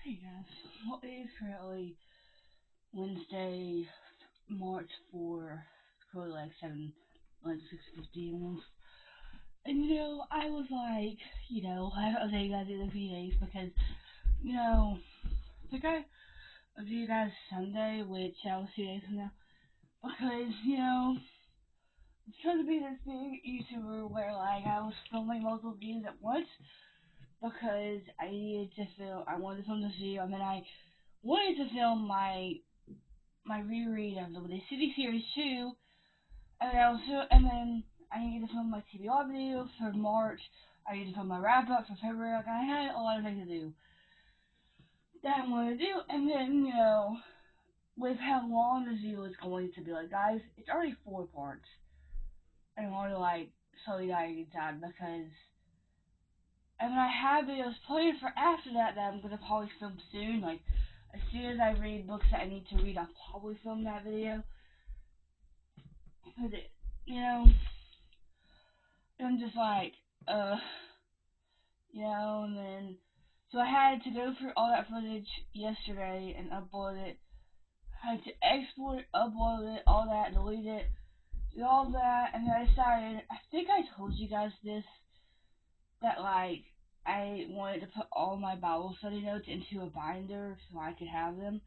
Hey guys, well, it is currently Wednesday, March 4, probably like 6:50 almost. And I was like, I haven't updated you guys in a few days because, I think I updated you guys Sunday, which was 2 days from now, because, I'm trying to be this big YouTuber where, like, I was filming multiple videos at once because I wanted to film this video, and then I wanted to film my reread of the City series too, and then I needed to film my TBR video for March. I needed to film my wrap up for February. Like I had a lot of things to do that I wanted to do, and then with how long this video is going to be, like guys, it's already 4 parts. I want to like slow you guys down because. And then I have videos planned for after that I'm gonna probably film soon. Like as soon as I read books that I need to read, I'll probably film that video. Cause it, you know, I'm just like, uh, and then, so I had to go through all that footage yesterday and upload it. I had to export it, upload it, all that, delete it, do all that, and then I decided, I think I told you guys this, that like, I wanted to put all my Bible study notes into a binder so I could have them.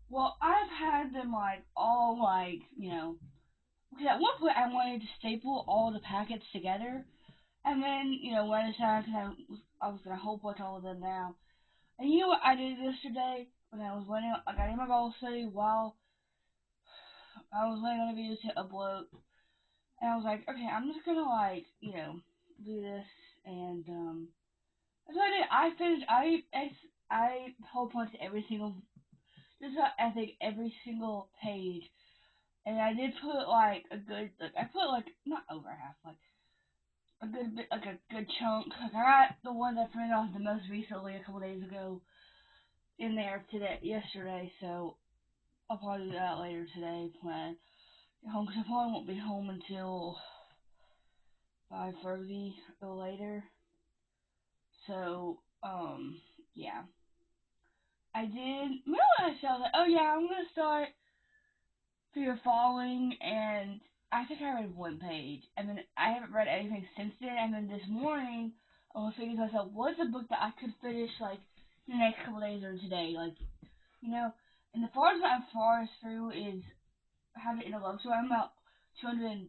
Well, I've had them like, all like, because at one point I wanted to staple all the packets together. And then, when I decided, because I was going to whole bunch all of them now. And you know what I did yesterday? When I was waiting, I got in my Bible study while I was waiting on a video to upload. And I was like, okay, I'm just going to, like, do this. And, that's what I did. I finished, I whole punched every single, just I think every single page. And I did put, like, a good, like, I put, like, not over half, like, a good bit, like a good chunk. Like I got the one that printed off the most recently a couple days ago in there yesterday, so I'll probably do that later today. Plan get home because I probably won't be home until 5:30 or later. So yeah, I did. Remember when I said that? Oh yeah, I'm gonna start for your following, and I think I read one page, and then I haven't read anything since then. And then this morning, I was thinking to myself, what's a book that I could finish like in the next couple days or today? Like, you know. And the farthest I'm farthest through is How to End a Love Story. I'm about 200,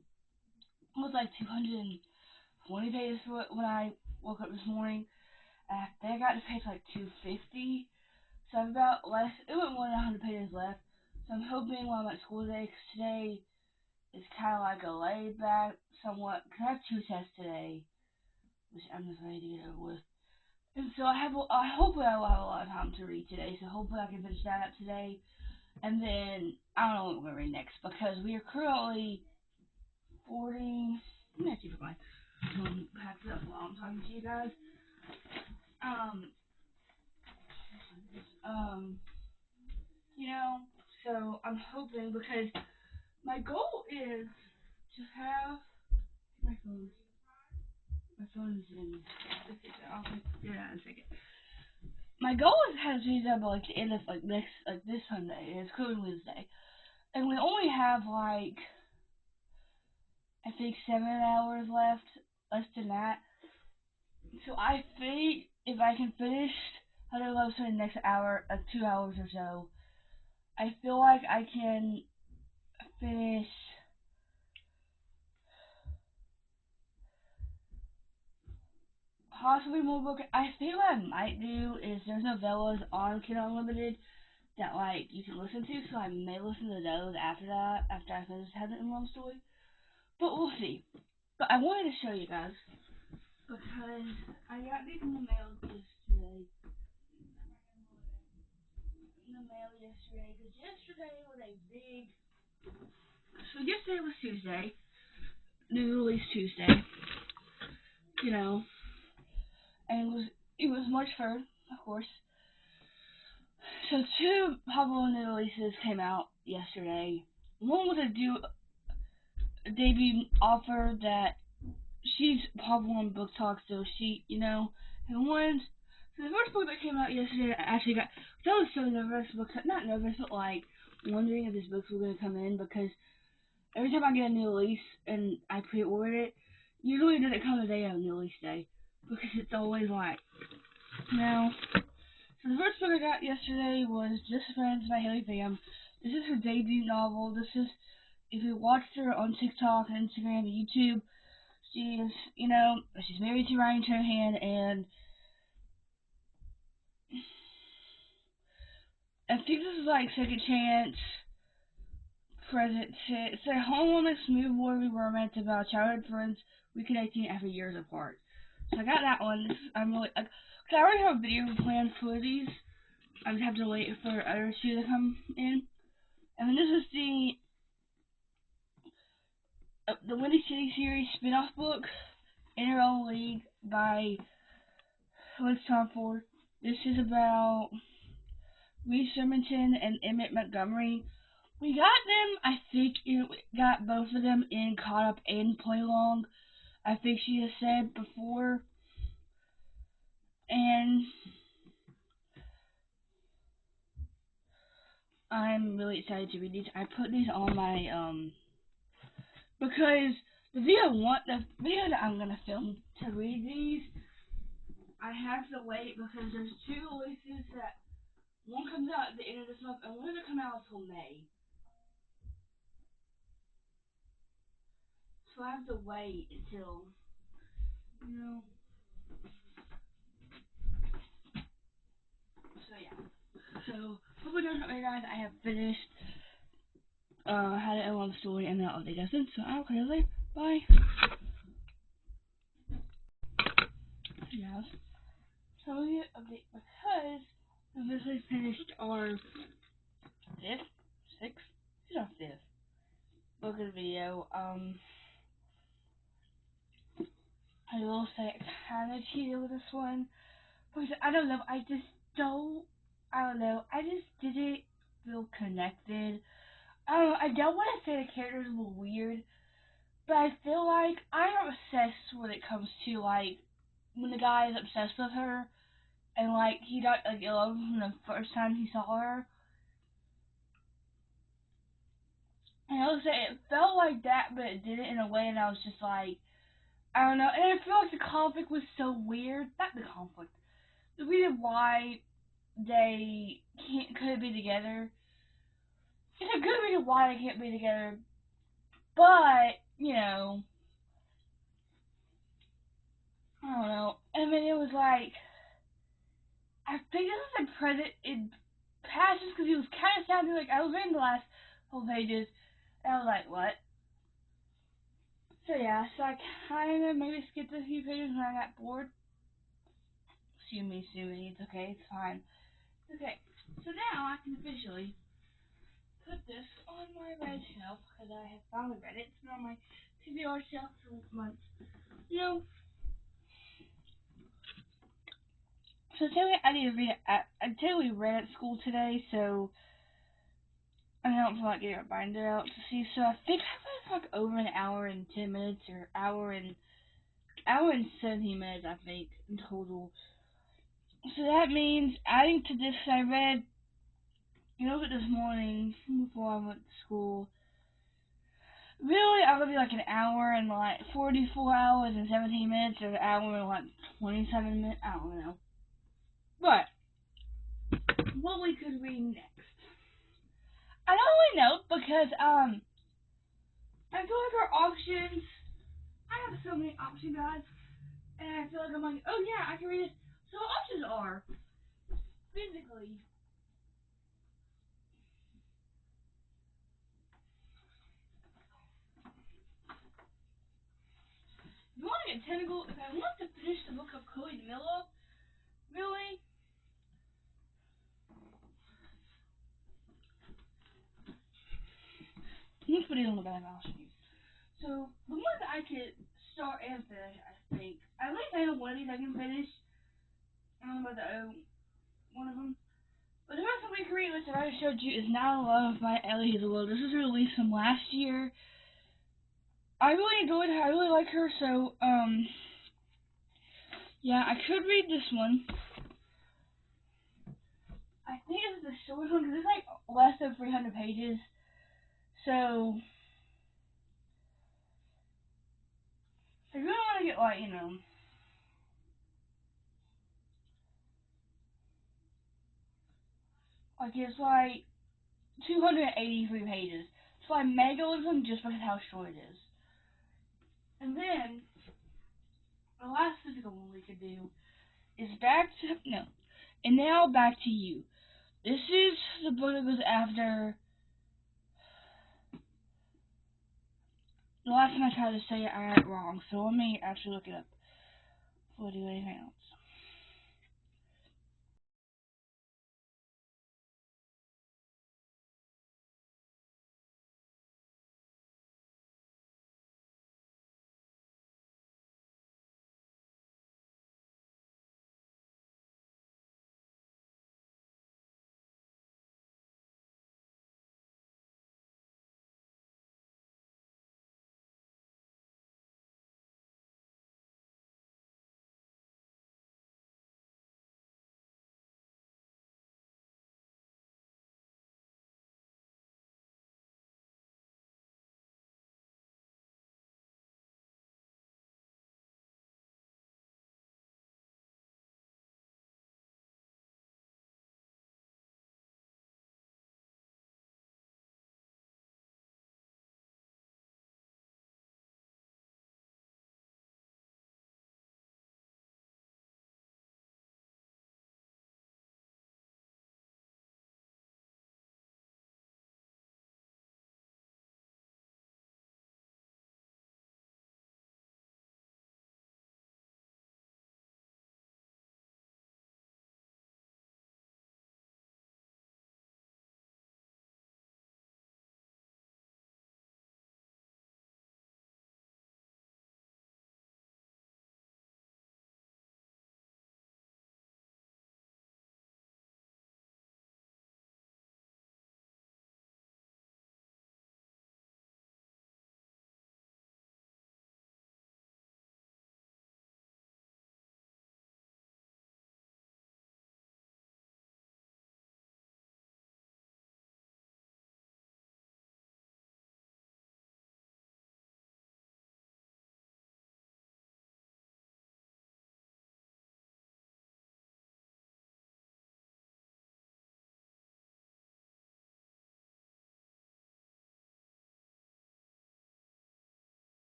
almost like 220 pages through it when I woke up this morning. And I think I got to page like 250. So I've about less. It went more than 100 pages left. So I'm hoping while I'm at school today, because today is kind of like a laid back, somewhat. Cause I have 2 tests today, which I'm just ready to get over with. And so hopefully I will have a lot of time to read today. So hopefully I can finish that up today. And then I don't know what we're gonna read next because we are currently 40. Let me actually put my phone back up while I'm talking to you guys. Um, um, so I'm hoping because my goal is to have my phone. My phone is in. I'll figure it out in a second. My goal is to have these up like the end of like this Sunday. It's currently Wednesday, and we only have like I think 7 hours left, less than that. So I think if I can finish 100 Love in the next hour, 2 hours or so, I feel like I can finish possibly more book. I think what I might do is there's novellas on Kid Unlimited that like you can listen to, so I may listen to those after that, after I finish Heaven and Love Story. But we'll see. But I wanted to show you guys because I got these in the mail yesterday. Because yesterday was a big. So yesterday was Tuesday, new release Tuesday. You know, and it was March 3rd, of course. So 2 popular new releases came out yesterday. One was a debut author that she's popular on Book Talk, so she, and one So the first book that came out yesterday, I was so nervous, because, not nervous, but like, wondering if this book was going to come in, because every time I get a new release and I pre-order it, usually it doesn't come the day of the release day, because it's always like, no. So the first book I got yesterday was Just Friends by Haley Pham. This is her debut novel. This is, if you watched her on TikTok and Instagram and YouTube, she's, she's married to Ryan Trohan, and I think this is like second chance, present tense. It's a homeowners smooth worthy romance about childhood friends reconnecting after years apart. So I got that one. I'm really, cause I already have a video planned for these. I just have to wait for other two to come in. And then this is the Windy City series spin-off book, In Her Own League by Liz Tomford. This is about Reese Sermington and Emmett Montgomery. We got them, I think, we got both of them in Caught Up and Play Along, I think she has said before. And I'm really excited to read these. I put these on my, because the video that I'm gonna film to read these, I have to wait because there's two releases that one comes out at the end of this month and one doesn't come out until May. So I have to wait until, so yeah. So, hopefully guys, I have finished, How to End Love Story, and I'll update you guys soon. So I'll catch you later. Bye. Yes. So we get update because we officially finished our fifth book of the video. I will say I kind of cheated with this one because I don't know. I just didn't feel connected. I don't want to say the characters were weird, but I feel like I'm obsessed when it comes to like when the guy is obsessed with her and like he got like love from the first time he saw her. And I will say it felt like that, but it did it in a way, and I was just like, I don't know. And I feel like the conflict was so weird. Not the conflict. The reason why they couldn't be together. It's a good reason why they can't be together, but I don't know. I mean, it was like I think this is a present in past just because he was kind of sounding like I was reading the last whole pages, and I was like, what? So yeah, so I kind of maybe skipped a few pages when I got bored. Sue me, it's okay, it's fine. Okay, so now I can officially put this on my red shelf because I have finally read it. It's been on my TBR shelf for months. So today I need to read it. I totally read at school today, so I don't feel like getting a binder out to see. So I think I read like over an hour and 10 minutes, or hour and 17 minutes, I think, in total. So that means adding to this, I read this morning before I went to school. Really, I'm gonna be like an hour and like 44 hours and 17 minutes, or an hour and like 27 minutes. I don't know. But what we could read next? I don't really know because I feel like our options. I have so many option guides, and I feel like I'm like, oh yeah, I can read this. So options are physically. If you want to get technical, if I want to finish the book of Chloe DeMillo, really, let's put it on the back options. So the one that I could start and finish, I think. At least I know one of these I can finish. I don't know about the other one of them. But the rest of my career list that I showed you is Now in Love by Ellie Hazelwood. This is a release from last year. I really enjoyed her. I really like her. So yeah, I could read this one. short one because it's like less than 300 pages. So if you really want to get like, like it's like 283 pages. So I mega love them just because of how short it is. And then the last physical one we could do is and now back to you. This is the book that goes after. The last time I tried to say it, I got it wrong. So let me actually look it up before I do anything else.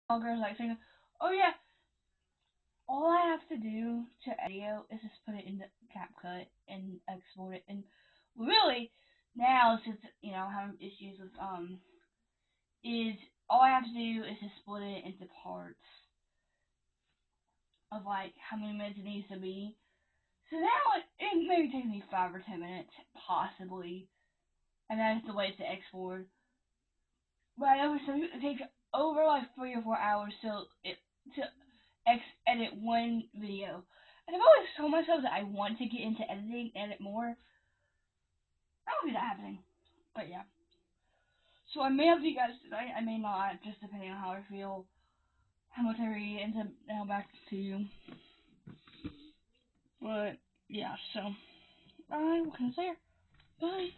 bloggers like saying, "Oh yeah, all I have to do to edit video is just put it into CapCut and export it." And really, now since I'm having issues with is all I have to do is just split it into parts of like how many minutes it needs to be. So now it maybe takes me 5 or 10 minutes, possibly, and then I have to wait to export. But I know some it takes over like 3 or 4 hours to edit one video. And I've always told myself that I want to get into editing, edit more. I don't see that happening. But yeah. So I may have you guys tonight, I may not, just depending on how I feel, how much I read, and to now back to you. But yeah, so I will consider. Bye.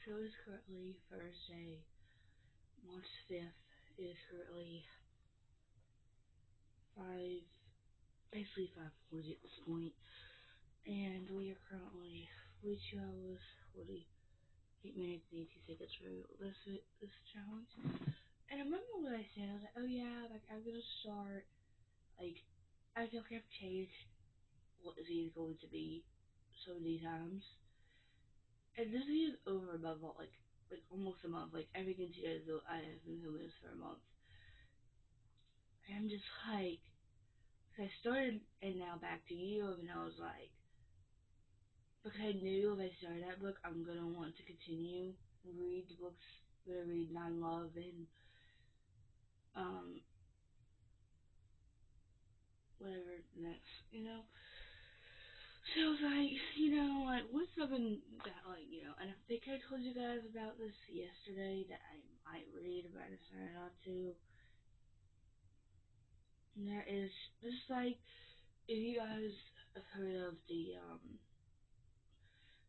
So it's currently Thursday, March 5th. It is currently 5, basically 5:40 at this point, and we are currently 2 hours, 48 minutes, and 82 seconds through this challenge. And I remember what I said. I was like, oh yeah, like I'm gonna start. Like I feel like I've changed what is he going to be so many times. And this is over a month, like almost a month. Like every continuous I have been doing this for a month. And I'm just like, I started and now back to you, and I was like, because I knew if I started that book, I'm gonna want to continue read the books that I read Nine Love and um whatever next, So I was like, like what's something that and I think I told you guys about this yesterday that I might read, but I decided not to. And that is just like if you guys have heard of the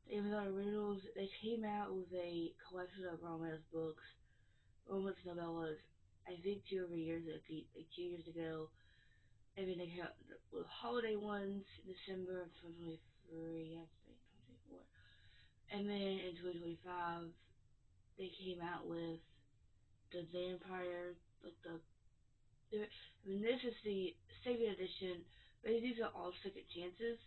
Amazon Originals, they came out with a collection of romance books, romance novellas. I think 2 or 3 years ago, like 2 years ago, and then they came out with holiday ones in December of 2023, I think 2024. And then in 2025, they came out with the vampire, like I mean, this is the second edition, but these are all second chances.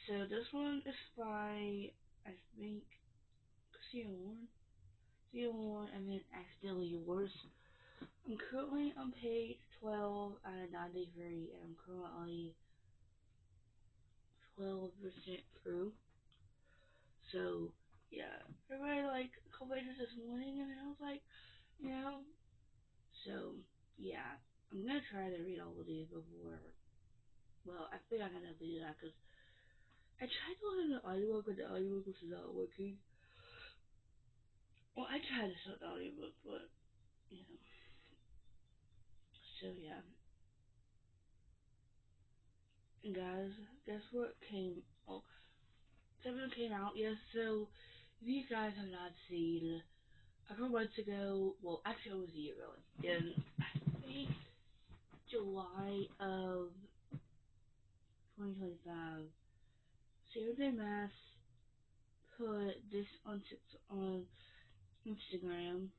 So this one is by, I think, Casino Warren. Casino Warren, and then Accidentally Yours. I'm currently on page 12 out of 93, and I'm currently 12% through. So, yeah, I read like a couple pages this morning, and I was like, you know, so, yeah, I'm gonna try to read all of these before. Well, I think I'm gonna do that because I tried to listen to the audiobook, but the audiobook was not working. Well, I tried to start the audiobook, but you know. So yeah, and guys, guess what came? Oh, something came out. Yes. So if you guys have not seen, a couple months ago, well, actually, it was a year ago, in I think July of 2025, Sarah Mass put this on Instagram.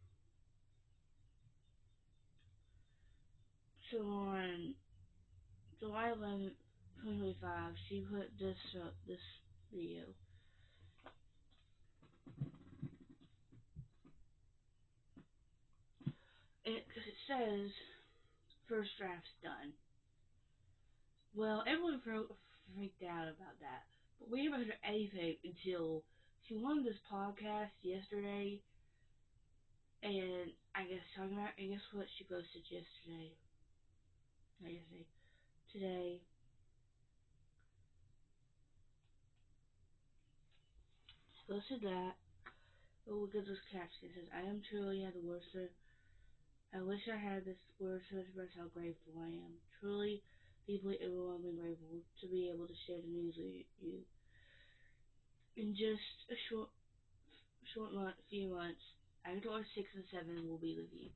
So on July 11th, 2025, she put this video. Because it says first draft's done. Well, everyone freaked out about that, but we never heard anything until she won this podcast yesterday, and I guess talking about. And guess what she posted yesterday? Not yesterday, today. She posted that. But look at this caption. It says, "I am truly at the worst. I wish I had this word to express how grateful I am. Truly, deeply, overwhelmingly grateful to be able to share the news with you. in just a few months, Avatar 6 and 7 will be reviewed.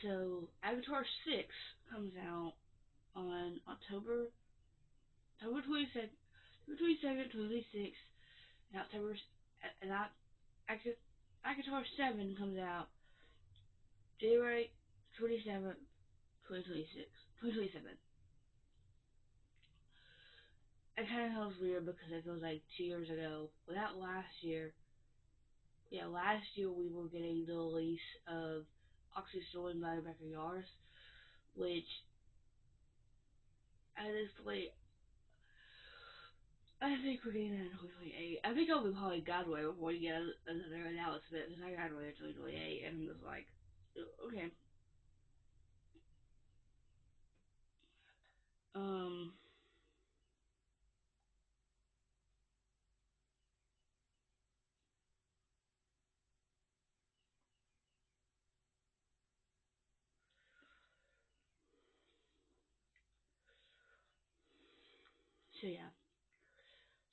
So Avatar 6 comes out on October 22nd, October 22nd, 26th, and and Avatar 7 comes out January 27th, 2026, 2027. It kind of feels weird because it feels like 2 years ago. Without last year, yeah, last year we were getting the release of Oxy Stolen by Rebecca Yarros, which at this point, I think we're getting that in 2028. I think I'll be probably graduate before we get another announcement because I graduated in 2028 and I'm just like, okay. Um, so yeah.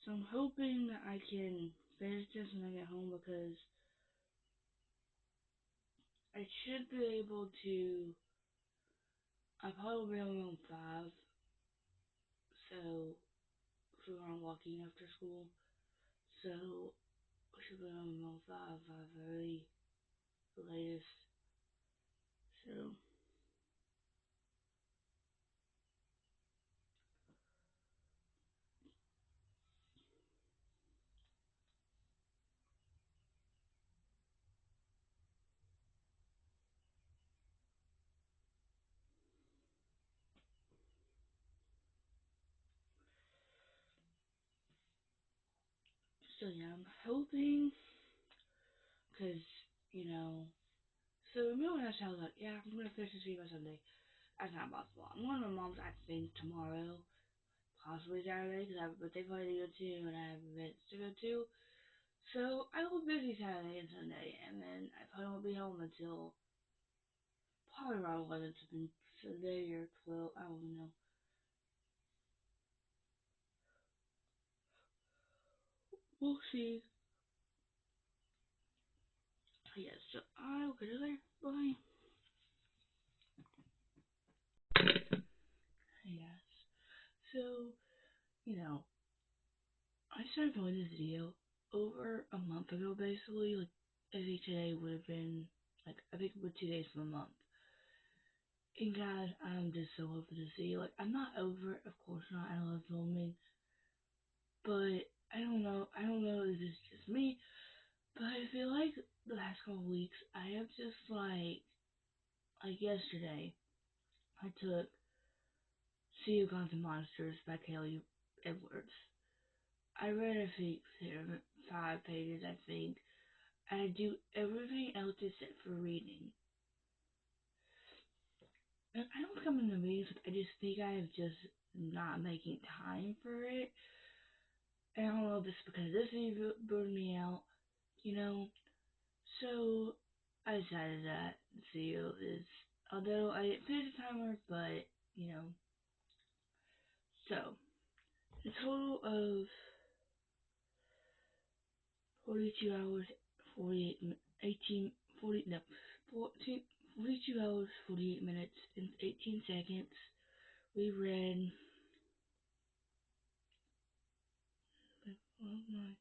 So I'm hoping that I can finish this when I get home because I should be able to. I probably will be home around 5, so if we're on walking after school. So I should be home around 5, 5:30, the latest. So, so yeah, I'm hoping, because, you know, so remember when I was like, yeah, I'm gonna finish this video by Sunday. That's not possible. I'm going to my mom's, I think, tomorrow, possibly Saturday, because I have a birthday party to go to, and I have events to go to. So I will be busy Saturday and Sunday, and then I probably won't be home until probably around 11 something Sunday or 12. I don't know. We'll see. Yes, so I will get it later. Bye. Yes. So, you know, I started filming this video over a month ago, basically. Like, I think today would have been, like, I think it would 2 days from a month. And God, I'm just so over this video. Like, I'm not over it, of course not. I love filming. But, I don't know if this is just me. But I feel like the last couple of weeks, I have just, like yesterday, I took Sea of Gods and Monsters by Kelly Edwards. I read, I think, 5 pages, I think. And I do everything else except for reading. And I don't come in the readings, I just think I have just not making time for it. And I don't know if it's because this video burned me out, you know. So I decided that this video is, although I didn't finish the timer, but, you know. So, a total of 42 hours, 48, 18, 40, no, 14, 42 hours, 48 minutes, and 18 seconds. We read, oh my,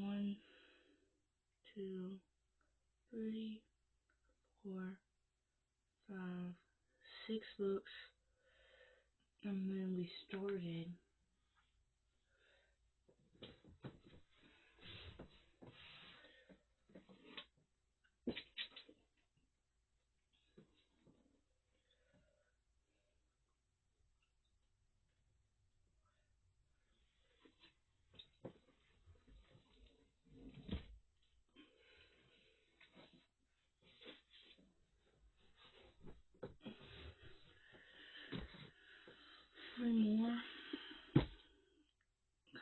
one, two, three, 4, 5, 6 books, and then we started.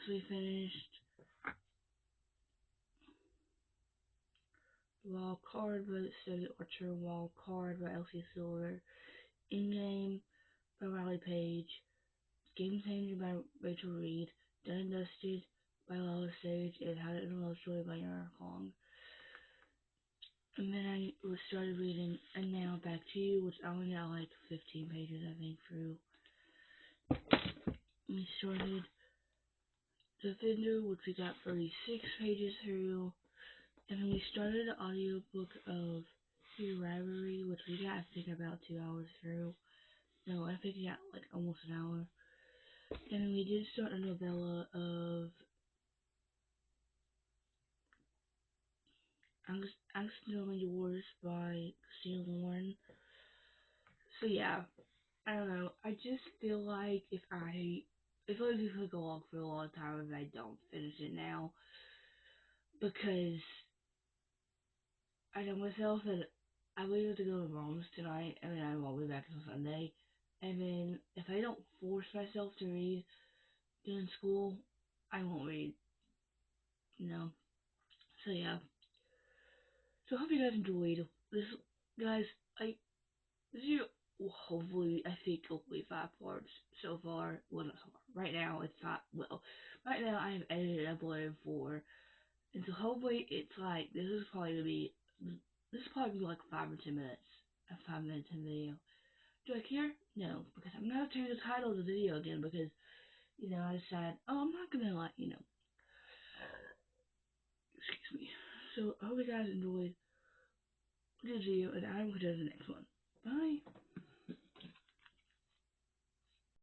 actually finished Wild Card by Steady Archer, Wild Card by Elsie Silver, In Game by Riley Page, Game Changer by Rachel Reed, Done and Dusted by Lala Sage, and How to End a Love Story by Yara Kong. And then I started reading And Now Back to You, which I only got like 15 pages, I think, through. We started Defender, which we got 36 pages through. And then we started an audiobook of Your Rivalry, which we got, I think, about 2 hours through. No, I think we got like almost an hour. And then we did start a novella of Accidentally Yours by Christina Lauren. So yeah, I don't know. I just feel like if this could go on for a long time if I don't finish it now, because I know myself that I waited to go to mom's tonight, and then I won't be back until Sunday. And then if I don't force myself to read during school, I won't read. You know. So yeah. So I hope you guys enjoyed this, guys. I this video will hopefully, I think, hopefully 5 parts so far. Well, not so far. Right now it's not. Well, right now I have edited and uploaded 4, and so hopefully it's like this is probably like 5 or 10 minutes, a 5 minute 10 video. Do I care? No, because I'm gonna change the title of the video again because I decided, oh, I'm not gonna excuse me. So I hope you guys enjoyed this video, and I'm gonna do the next one. Bye.